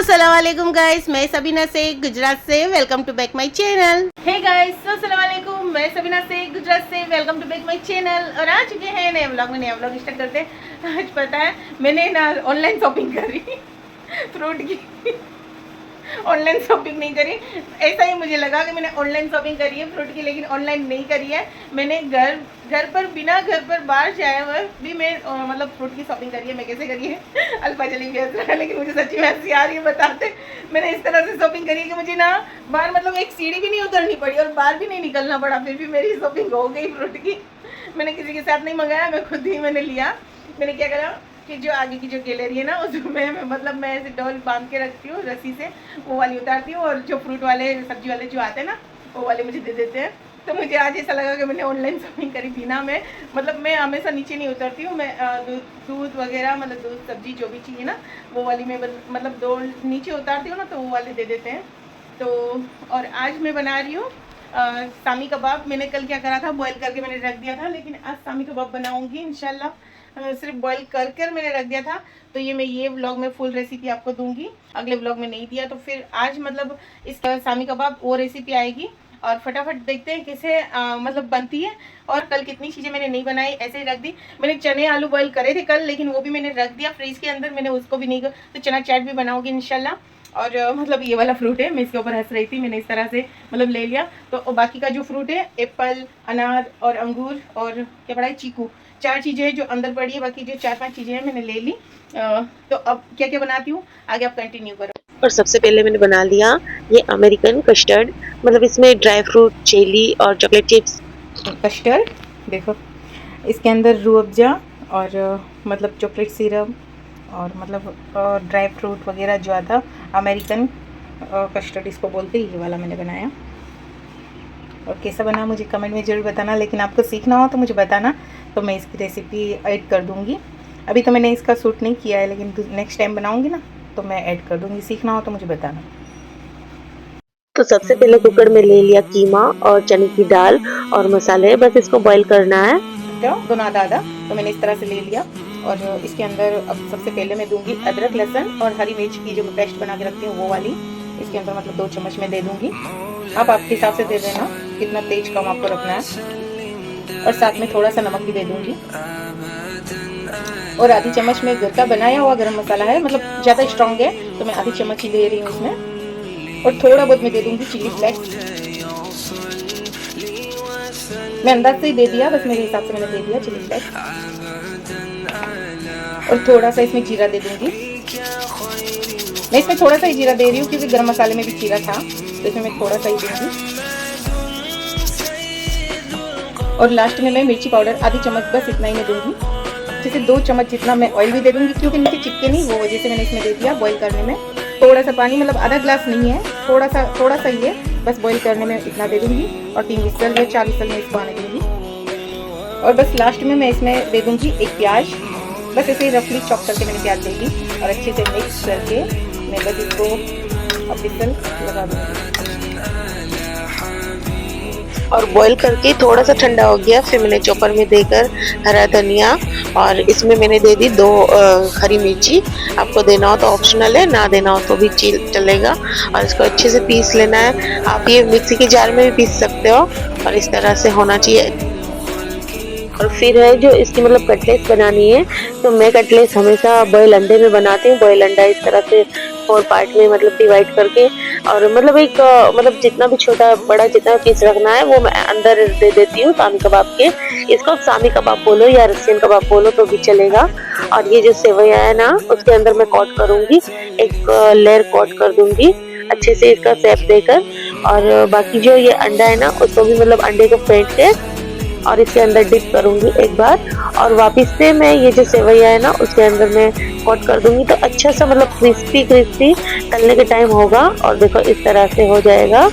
अस्सलाम वालेकुम गाइस, मैं सबीना शेख गुजरात से। Welcome to back my channel. Hey guys, अस्सलाम वालेकुम, मैं सबीना शेख गुजरात से। Welcome to back my channel. और आ चुके हैं नए व्लॉग में। नया व्लॉग स्टार्ट करते हैं। आज पता है मैंने ना ऑनलाइन शॉपिंग करी फ्रूट की। ऑनलाइन शॉपिंग नहीं करी, ऐसा ही मुझे लगा कि मैंने ऑनलाइन शॉपिंग करी है फ्रूट की, लेकिन ऑनलाइन नहीं करी है। मैंने घर पर बिना घर पर बाहर जाए हुए भी मैं मतलब फ्रूट की शॉपिंग करी है। मैं कैसे करी है अल्फा चली भी हंस रहा है, लेकिन मुझे सच्ची में हंसी आ रही है बताते। मैंने इस तरह से शॉपिंग करी है कि मुझे ना बाहर मतलब एक सीढ़ी भी नहीं उतरनी पड़ी और बाहर भी नहीं निकलना पड़ा, फिर भी मेरी शॉपिंग हो गई फ्रूट की। मैंने किसी के साथ नहीं मंगाया, मैं खुद ही मैंने लिया। मैंने क्या करा कि जो आगे की जो गैलरी है ना उसमें मतलब मैं ऐसे डॉल बांध के रखती हूँ रस्सी से, वो वाली उतारती हूँ, और जो फ्रूट वाले सब्जी वाले जो आते हैं ना वो वाले मुझे दे देते हैं। तो मुझे आज ऐसा लगा कि मैंने ऑनलाइन शॉपिंग करी बिना मैं मतलब मैं हमेशा नीचे नहीं उतरती हूँ। मैं दूध वगैरह मतलब दूध सब्जी जो भी चाहिए ना वो वाली मैं मतलब दो नीचे उतारती हूँ ना, तो वो वाले दे देते हैं। तो और आज मैं बना रही हूँ शामी कबाब। मैंने कल क्या करा था, बॉईल करके मैंने रख दिया था, लेकिन आज शामी कबाब बनाऊँगी इंशाल्लाह। सिर्फ बॉईल कर मैंने रख दिया था। तो ये व्लॉग में फुल रेसिपी आपको दूंगी, अगले व्लॉग में नहीं दिया। तो फिर आज मतलब इस शामी कबाब वो रेसिपी आएगी, और फटाफट देखते हैं कैसे मतलब बनती है। और कल कितनी चीज़ें मैंने नहीं बनाई, ऐसे ही रख दी। मैंने चने आलू बॉईल करे थे कल, लेकिन वो भी मैंने रख दिया फ्रीज के अंदर, मैंने उसको भी नहीं कर। तो चना चाट भी बनाऊंगी इंशाल्लाह। और मतलब ये वाला फ्रूट है, मैं इसके ऊपर हंस रही थी, मैंने इस तरह से मतलब ले लिया। तो बाकी का जो फ्रूट है एप्पल, अनार और अंगूर और क्या पड़ा है, चीकू, 4 चीज़ें जो अंदर पड़ी है, बाकी जो 4-5 चीज़ें हैं मैंने ले ली। तो अब क्या क्या बनाती हूँ आगे आप कंटिन्यू करो। और सबसे पहले मैंने बना लिया ये अमेरिकन कस्टर्ड, मतलब इसमें ड्राई फ्रूट, जेली और चॉकलेट चिप्स। कस्टर्ड देखो, इसके अंदर रूह अफ़ज़ा और मतलब चॉकलेट सिरप और मतलब ड्राई फ्रूट वगैरह जो आता, अमेरिकन कस्टर्ड इसको बोलते हैं। ये वाला मैंने बनाया, और कैसा बना मुझे कमेंट में ज़रूर बताना। लेकिन आपको सीखना हो तो मुझे बताना, तो मैं इसकी रेसिपी ऐड कर दूँगी। अभी तो मैंने इसका शूट नहीं किया है, लेकिन नेक्स्ट टाइम बनाऊँगी ना तो मैं ऐड कर दूँगी। सीखना हो तो मुझे बताना। तो सबसे पहले कुकर में ले लिया कीमा और चने की दाल और मसाले, बस इसको बॉईल करना है। दोनों आधा आधा तो मैंने इस तरह से ले लिया। और इसके अंदर अब सबसे पहले मैं दूंगी अदरक, लहसुन और हरी मिर्च की जो मैं पेस्ट बना के रखती हूँ वो वाली इसके अंदर मतलब 2 चम्मच मैं दे दूंगी। आप आपके हिसाब से दे देना कितना तेज कम आपको रखना है। और साथ में थोड़ा सा नमक भी दे दूंगी। और आधी चम्मच में घर का बनाया हुआ गरम मसाला है, मतलब ज़्यादा स्ट्रॉन्ग है तो मैं आधी चम्मच ही दे रही हूँ इसमें। और थोड़ा बहुत मैं दे दूंगी चिली फ्लेक्स, मैं अंदाज से ही दे दिया, बस मेरे हिसाब से मैंने दे दिया चिली फ्लेक्स। और थोड़ा सा इसमें जीरा दे दूंगी। मैं इसमें थोड़ा सा ही जीरा दे रही हूँ क्योंकि गरम मसाले में भी जीरा था, तो इसमें मैं थोड़ा सा ही दूंगी। और लास्ट में मैं मिर्ची पाउडर आधी चम्मच, बस इतना ही मैं दूंगी। जैसे 2 चम्मच जितना मैं ऑयल भी दे दूंगी, क्योंकि नीचे चिपके नहीं, वो वजह से मैंने इसमें दे दिया बॉईल करने में। थोड़ा सा पानी, मतलब आधा ग्लास नहीं है, थोड़ा सा ही है, बस बॉईल करने में इतना दे दूंगी। और 3 विसल या 4 विसल में इसको आने दूंगी। और बस लास्ट में मैं इसमें दे दूंगी एक प्याज, बस ऐसे ही रफली चॉप करके मैंने प्याज दे दी। और अच्छे से मिक्स करके मैं बस इसको अब विसल लगा दूंगी। और बॉईल करके थोड़ा सा ठंडा हो गया, फिर मैंने चॉपर में देकर हरा धनिया और इसमें मैंने दे दी 2 हरी मिर्ची। आपको देना हो तो ऑप्शनल है, ना देना हो तो भी चलेगा। और इसको अच्छे से पीस लेना है। आप ये मिक्सी के जार में भी पीस सकते हो, और इस तरह से होना चाहिए। और फिर है जो इसकी मतलब कटलेट्स बनानी है, तो मैं कटलेट्स हमेशा बॉयल अंडे में बनाती हूँ। बॉयल अंडा इस तरह से 4 पार्ट में मतलब डिवाइड करके, और मतलब एक मतलब जितना भी छोटा बड़ा जितना पीस रखना है वो मैं अंदर दे देती हूँ शामी कबाब के। इसको शामी कबाब बोलो या रशियन कबाब बोलो तो भी चलेगा। और ये जो सेवइयां है ना उसके अंदर मैं कोट करूँगी, एक लेयर कोट कर दूंगी अच्छे से इसका शेप देकर। और बाकी जो ये अंडा है ना उसको भी मतलब अंडे को फेंट के और इसके अंदर डिप करूंगी एक बार, और वापस से मैं ये जो सेवइयां है ना उसके अंदर मैं कोट कर दूंगी। तो अच्छा सा मतलब क्रिस्पी तलने के टाइम होगा, और देखो इस तरह से हो जाएगा।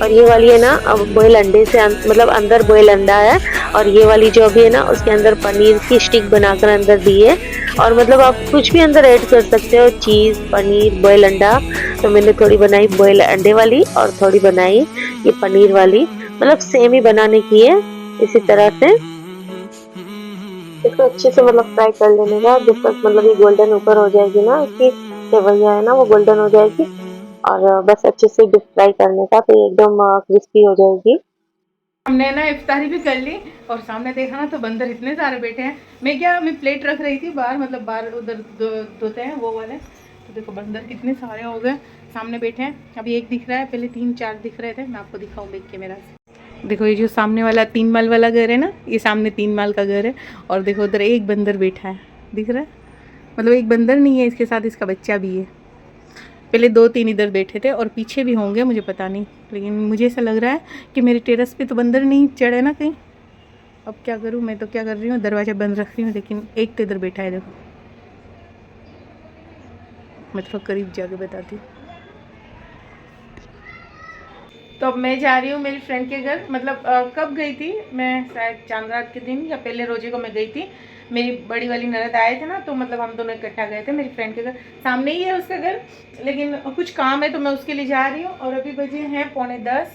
और ये वाली है ना अब बॉयल अंडे से मतलब अंदर बॉयल अंडा है, और ये वाली जो अभी है ना उसके अंदर पनीर की स्टिक बनाकर अंदर दी है। और मतलब आप कुछ भी अंदर ऐड कर सकते हो, चीज़, पनीर, बॉयल अंडा। तो मैंने थोड़ी बनाई बॉयल अंडे वाली और थोड़ी बनाई ये पनीर वाली, मतलब सेम ही बनाने की है इसी तरह से। इसको अच्छे से मतलब फ्राई कर लेने का, जब तक मतलब ये गोल्डन ऊपर हो जाएगी ना, इसकी सेवइयाँ है ना वो गोल्डन हो जाएगी। और बस अच्छे से डीप फ्राई करने का, फिर एकदम क्रिस्पी हो जाएगी। हमने ना इफ्तारी भी कर ली और सामने देखा ना तो बंदर इतने सारे बैठे हैं। मैं प्लेट रख रही थी बाहर, मतलब बाहर उधर धोते हैं वो वाले, तो देखो बंदर कितने सारे हो गए, सामने बैठे हैं। अभी एक दिख रहा है, पहले 3-4 दिख रहे थे। मैं आपको दिखाऊं बैक कैमरा से। देखो ये जो सामने वाला 3 माल वाला घर है ना, ये सामने 3 माल का घर है। और देखो उधर एक बंदर बैठा है, दिख रहा है? मतलब एक बंदर नहीं है, इसके साथ इसका बच्चा भी है। पहले 2-3 इधर बैठे थे और पीछे भी होंगे, मुझे पता नहीं, लेकिन मुझे ऐसा लग रहा है कि मेरे टेरेस पे तो बंदर नहीं चढ़े ना कहीं। अब क्या करूँ, मैं तो क्या कर रही हूँ, दरवाज़ा बंद रख रही हूँ, लेकिन एक तो इधर बैठा है। देखो मैं थोड़ा करीब जाके बताती हूँ। तो अब मैं जा रही हूँ मेरी फ्रेंड के घर। मतलब कब गई थी मैं, शायद चांद रात के दिन या पहले रोजे को मैं गई थी। मेरी बड़ी वाली ननद आए थे ना, तो मतलब हम दोनों इकट्ठा गए थे मेरी फ्रेंड के घर। सामने ही है उसका घर, लेकिन कुछ काम है तो मैं उसके लिए जा रही हूँ। और अभी बजे हैं 9:45।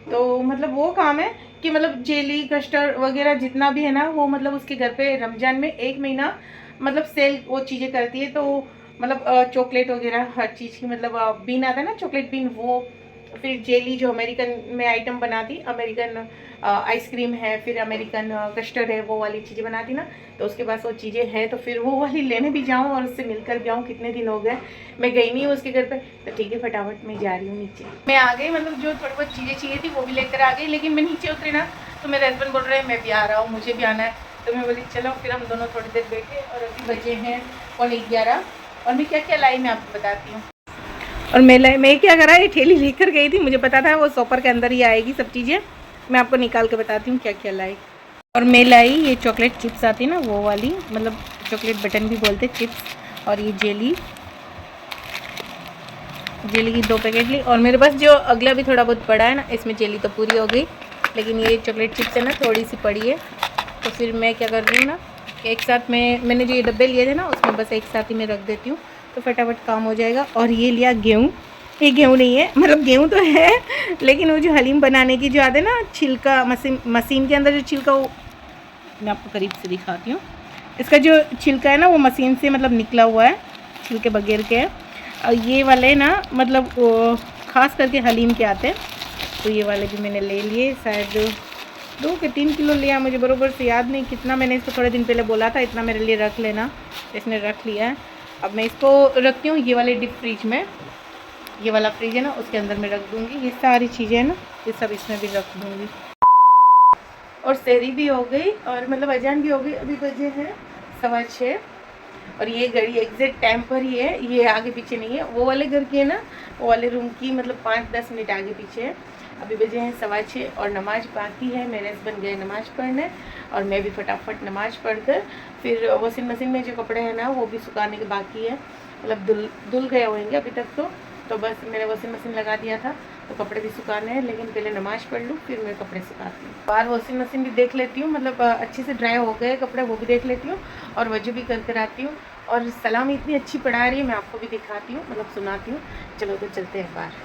तो मतलब वो काम है कि मतलब जेली कस्टर्ड वगैरह जितना भी है ना, वो मतलब उसके घर पे रमज़ान में 1 महीना मतलब सेल वो चीज़ें करती है। तो मतलब चॉकलेट वगैरह हर चीज़ की, मतलब बीन आता है ना चॉकलेट बीन, वो फिर जेली जो अमेरिकन में आइटम बनाती, अमेरिकन आइसक्रीम है, फिर अमेरिकन कस्टर्ड है, वो वाली चीज़ें बनाती ना। तो उसके पास वो चीज़ें हैं, तो फिर वो वाली लेने भी जाऊँ और उससे मिलकर भी आऊँ। कितने दिन हो गए मैं गई नहीं हूँ उसके घर पे। तो ठीक है, फटाफट मैं जा रही हूँ नीचे। मैं आ गई, मतलब जो थोड़ी बहुत चीज़ें चाहिए थी वो भी लेकर आ गई। लेकिन मैं नीचे उतरी ना तो मेरे हस्बैंड बोल रहे हैं मैं भी आ रहा हूँ, मुझे भी आना है। तो मैं बोली चलो, फिर हम दोनों थोड़ी देर बैठे। और अभी बजे हैं 11:15। और मैं क्या क्या लाई मैं आपको बताती हूँ। और मैं क्या करा, ये ठेली लेकर गई थी, मुझे पता था वो शॉपर के अंदर ही आएगी सब चीज़ें। मैं आपको निकाल के बताती हूँ क्या क्या लाई। और मैं लाई ये चॉकलेट चिप्स आती ना वो वाली, मतलब चॉकलेट बटन भी बोलते चिप्स। और ये जेली की 2 पैकेट ली। और मेरे पास जो अगला भी थोड़ा बहुत पड़ा है ना, इसमें जेली तो पूरी हो गई, लेकिन ये चॉकलेट चिप्स है ना थोड़ी सी पड़ी है। तो फिर मैं क्या कर रही हूँ ना, एक साथ मैंने जो ये डब्बे लिए थे ना उसमें बस एक साथ ही मैं रख देती हूँ, तो फटाफट काम हो जाएगा। और ये लिया गेहूँ। ये गेहूँ नहीं है, मतलब गेहूँ तो है, लेकिन वो जो हलीम बनाने की जो आते ना छिलका, मशीन के अंदर जो छिलका, वो मैं आपको करीब से दिखाती हूँ। इसका जो छिलका है ना वो मशीन से मतलब निकला हुआ है, छिलके बगैर के है। और ये वाले ना मतलब वो ख़ास करके हलीम के आते हैं। तो ये वाले भी मैंने ले लिए, शायद 2 के 3 किलो लिया, मुझे बरोबर से याद नहीं कितना। मैंने इसको थोड़े दिन पहले बोला था इतना मेरे लिए रख लेना, इसने रख लिया है। अब मैं इसको रखती हूँ ये वाले डीप फ्रिज में, ये वाला फ्रिज है ना उसके अंदर मैं रख दूँगी। ये सारी चीज़ें है ना ये सब इसमें भी रख दूँगी। और सहरी भी हो गई और मतलब अजान भी हो गई। अभी बजे हैं 6:15। और ये घड़ी एग्जैक्ट टाइम पर ही है, ये आगे पीछे नहीं है। वो वाले घर की है ना, वो वाले रूम की मतलब 5-10 मिनट आगे पीछे है। अभी बजे हैं 6:15 और नमाज बाकी है। मेरे हस्बैंड गए नमाज पढ़ने और मैं भी फटाफट नमाज पढ़कर फिर वॉशिंग मशीन में जो कपड़े हैं ना वो भी सुखाने के बाकी है, मतलब धुल गए होंगे अभी तक तो बस मैंने वॉशिंग मशीन लगा दिया था, तो कपड़े भी सुखाने हैं। लेकिन पहले नमाज पढ़ लूँ फिर मैं कपड़े सुखाती हूँ। बाहर वॉशिंग मशीन भी देख लेती हूँ, मतलब अच्छे से ड्राई हो गए कपड़े वो भी देख लेती हूँ और वजू भी कर आती हूँ। और सलाम इतनी अच्छी पढ़ा रही है, मैं आपको भी दिखाती हूँ, मतलब सुनाती हूँ। चलो तो चलते हैं बाहर।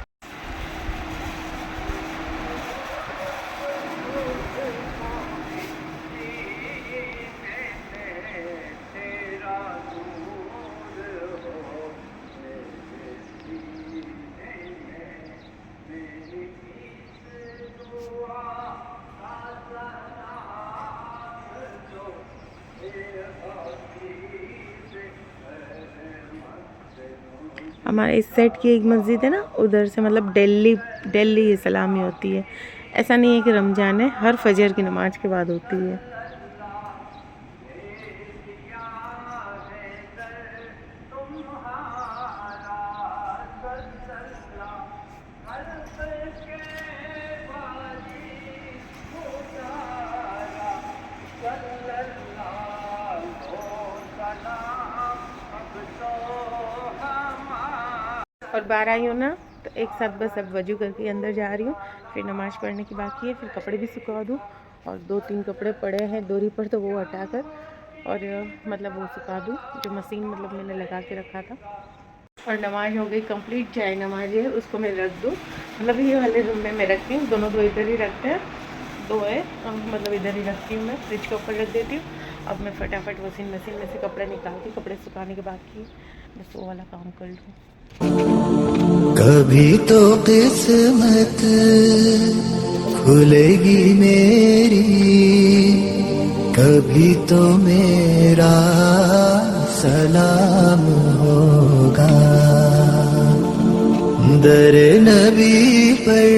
हमारे इस साइड की एक मस्जिद है ना, उधर से मतलब डेली ये सलामी होती है। ऐसा नहीं है कि रमज़ान है, हर फजर की नमाज के बाद होती है। और बाहर आई हूँ ना तो एक साथ बस अब वजू करके अंदर जा रही हूँ, फिर नमाज़ पढ़ने की बाकी है, फिर कपड़े भी सुखा दूँ। और 2-3 कपड़े पड़े हैं दोरी पर, तो वो हटाकर और मतलब वो सुखा दूँ, जो मशीन मतलब मैंने लगा के रखा था। और नमाज हो गई कंप्लीट, चाहे नमाज है उसको मैं रख दूँ, मतलब ये वाले रूम में मैं रखती हूँ। दोनों दो इधर ही रखते हैं, 2 है मतलब इधर ही रखती हूँ मैं, फ्रिज के ऊपर रख देती हूँ। अब मैं फटाफट वॉशिंग मशीन में से कपड़े निकाल के कपड़े सुखाने के बाकी बस वो वाला काम कर लूँ। कभी तो किस्मत खुलेगी मेरी, कभी तो मेरा सलाम होगा। दर नबी पर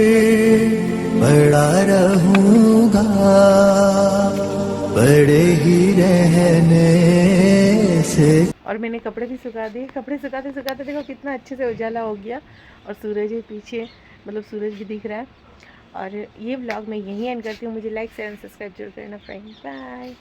पड़ा रहूंगा, पड़े ही रहने से। और मैंने कपड़े भी सुखा दिए। कपड़े सुखाते सुखाते देखो कितना अच्छे से उजाला हो गया और सूरज भी पीछे, मतलब सूरज भी दिख रहा है। और ये व्लॉग मैं यहीं एंड करती हूँ। मुझे लाइक शेयर एंड सब्सक्राइब जरूर करना फ्रेंड। बाय।